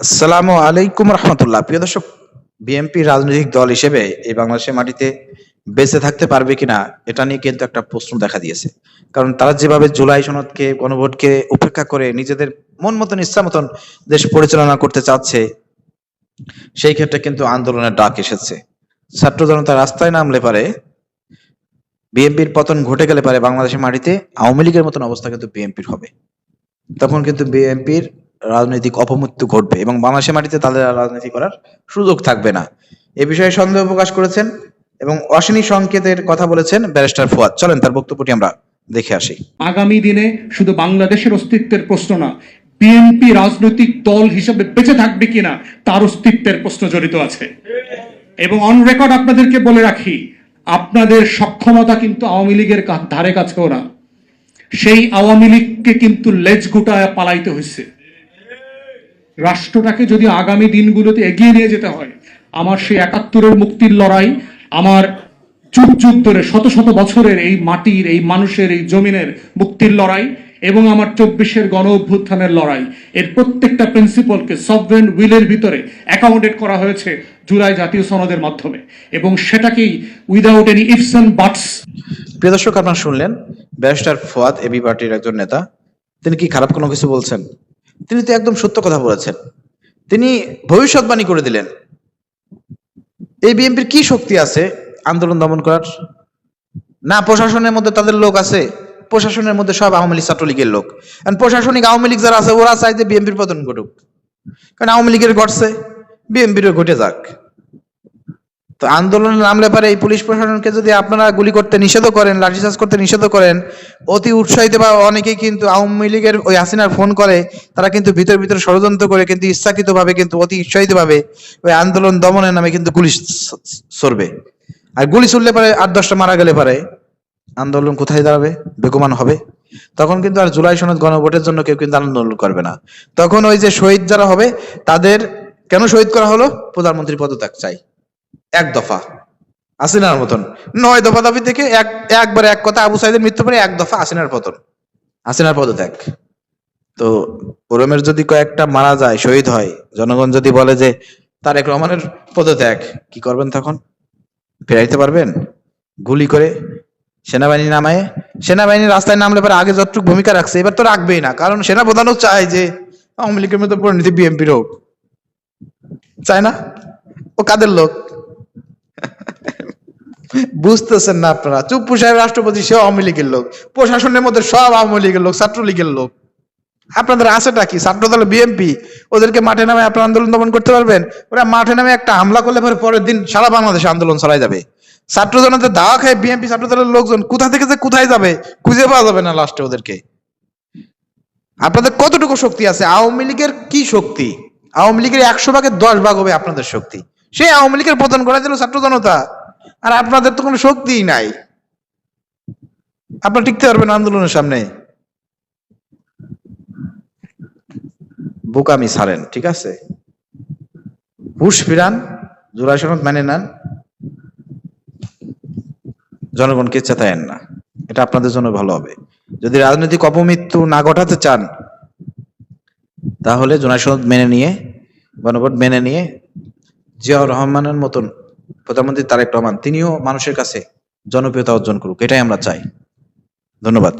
আসসালামু আলাইকুম রহমতুল্লাহ। প্রিয় দর্শক, বিএনপি রাজনৈতিক দল হিসেবে এই বাংলাদেশের মাটিতে বেঁচে থাকতে পারবে কিনা এটা নিয়ে কিন্তু একটা প্রশ্ন দেখা দিয়েছে। কারণ তারা যেভাবে জুলাই সনদকে, গণভোটকে উপেক্ষা করে নিজেদের মন মতন ইচ্ছা মতন দেশ পরিচালনা করতে চাচ্ছে, সেই ক্ষেত্রে কিন্তু আন্দোলনের ডাক এসেছে। ছাত্র জনতা রাস্তায় নামলে পারে, বিএনপির পতন ঘটে গেলে পারে বাংলাদেশের মাটিতে আওয়ামী লীগের মতন অবস্থা কিন্তু বিএনপির হবে। তখন কিন্তু বিএনপির রাজনৈতিক অপমৃত্যু ঘটবে এবং বাংলাদেশের মাটিতে তাদের আর রাজনীতি করার সুযোগ থাকবে না। এ বিষয়ে সন্দেহ প্রকাশ করেছেন এবং অশনি সংকেতের কথা বলেছেন ব্যারিস্টার ফুয়াদ। চলেন তার বক্তব্যটি আমরা দেখে আসি। আগামী দিনে শুধু বাংলাদেশের অস্তিত্বের প্রশ্ন না, বিএনপি রাজনৈতিক দল হিসেবে বেঁচে থাকবে কিনা তার অস্তিত্বের প্রশ্ন জড়িত আছে। এবং অন রেকর্ড আপনাদেরকে বলে রাখি, আপনাদের সক্ষমতা কিন্তু আওয়ামী লীগের ধারে কাছেও না। সেই আওয়ামী লীগকে কিন্তু লেজ গুটায় পালাইতে হয়েছে। রাষ্ট্রটাকে যদি আগামী দিনগুলোতে এগিয়ে নিয়ে যেতে হয়, আমার সেই ৭১-এর মুক্তির লড়াই, আমার যুগ যুগ ধরে শত শত বছরের এই মাটির, এই মানুষের, এই জমিনের মুক্তির লড়াই এবং আমার ২৪-এর গণ অভ্যুত্থানের লড়াই, এর প্রত্যেকটা প্রিন্সিপালকে সভরেন উইলের ভিতরে অ্যাকোমোডেট করা হয়েছে জুলাই জাতীয় সনদের মাধ্যমে, এবং সেটাকেই উইদাউট এনি ইফস এন্ড বাটস। প্রিয় দর্শক, আপনারা শুনলেন ব্যারিস্টার ফুয়াদ, এবি পার্টির একজন নেতা। তিনি কি খারাপ কোনো কিছু বলছেন? তিনি তো একদম সত্য কথা বলেছেন। তিনি ভবিষ্যৎবাণী করে দিলেন এই বিএনপির কি শক্তি আছে আন্দোলন দমন করার? না প্রশাসনের মধ্যে তাদের লোক আছে, প্রশাসনের মধ্যে সব আওয়ামী লীগ ছাত্রলীগের লোক। কারণ প্রশাসনিক আওয়ামী লীগ যারা আছে ওরা চাই যে বিএনপির পতন ঘটুক, কারণ আওয়ামী লীগের ঘটছে, বিএনপিরও ঘটে যাক। তো আন্দোলনে নামলে পারে এই পুলিশ প্রশাসনকে যদি আপনারা গুলি করতে নিষেধ করেন, লাঠিচার্জ করতে নিষেধ করেন, অতি উৎসাহিত বা অনেকেই কিন্তু আওয়ামী লীগের ওই হাসিনার ফোন করে, তারা কিন্তু ভিতর ভিতর ষড়যন্ত্র করে কিন্তু ইচ্ছাকৃত ভাবে কিন্তু অতি উৎসাহিত ভাবে ওই আন্দোলন দমনের নামে কিন্তু গুলি ছড়বে। আর গুলি ছুড়লে পারে ৮-১০টা মারা গেলে পারে আন্দোলন কোথায় দাঁড়াবে? বেগমান হবে। তখন কিন্তু আর জুলাই সনদ গণভোটের জন্য কেউ কিন্তু আন্দোলন করবে না। তখন ওই যে শহীদ যারা হবে তাদের কেন শহীদ করা হলো? প্রধানমন্ত্রী পদত্যাগ চাই, এক দফা, হাসিনার মতন ৯ দফা দাবি থেকে একবারে এক কথা, আবু সাইদের মৃত্যু পরে এক দফা হাসিনার পতন, হাসিনার পদত্যাগ। তো ওরমের যদি কয়েকটা মারা যায়, শহীদ হয়, জনগণ যদি বলে যে তারেক রহমানের পদত্যাগ, কি করবেন তখন? ফেরাইতে পারবেন? গুলি করে সেনাবাহিনী নামায়, সেনাবাহিনী রাস্তায় নামলে পরে আগে যতটুকু ভূমিকা রাখছে এবার তো রাখবেই না, কারণ সেনাপ্রধানও চায় যে আওয়ামী লীগের মতো পরিণতি বিএনপির হোক, চায় না? ও কাদের লোক? বুঝতেছেন না আপনারা? চুপ্পু সাহেব রাষ্ট্রপতি, সে আওয়ামী লীগের লোক, প্রশাসনের মধ্যে সব আওয়ামী লীগের লোক, ছাত্রলীগের লোক। আপনাদের আছেটা কি? ছাত্র দল বিএনপি, ওদেরকে মাঠে নামে আপনারা আন্দোলন দমন করতে পারবেন? ওরা মাঠে নামে একটা হামলা করলে পরে পরের দিন সারা বাংলাদেশে আন্দোলন ছড়াই যাবে। ছাত্র জনতার দাওয়া খায় বিএনপি ছাত্র দলের লোকজন কোথা থেকে যে কোথায় যাবে খুঁজে পাওয়া যাবে না লাস্টে ওদেরকে। আপনাদের কতটুকু শক্তি আছে? আওয়ামী লীগের কি শক্তি? আওয়ামী লীগের ১০০ ভাগের ১০ ভাগ হবে আপনাদের শক্তি। সেই আওয়ামী লীগের পতন করা দিল ছাত্র জনতা, আর আপনাদের তো কোনো শক্তিই নাই। আপনারা টিকতে পারবেন আন্দোলনের সামনে? বোকামি ছাড়েন, ঠিক আছে? হুশ ফিরান, জুলাই সনদ মেনে নেন, জনগণকে চেতায়েন না, এটা আপনাদের জন্য ভালো হবে। যদি রাজনৈতিক অপমৃত্যু না ঘটাতে চান তাহলে জুলাই সনদ মেনে নিয়ে, গণভোট মেনে নিয়ে, জিয়াউর রহমানের মতন প্রধানমন্ত্রী তারেক রহমান তিনিও মানুষের কাছে জনপ্রিয়তা অর্জন করুক, এটাই আমরা চাই। ধন্যবাদ।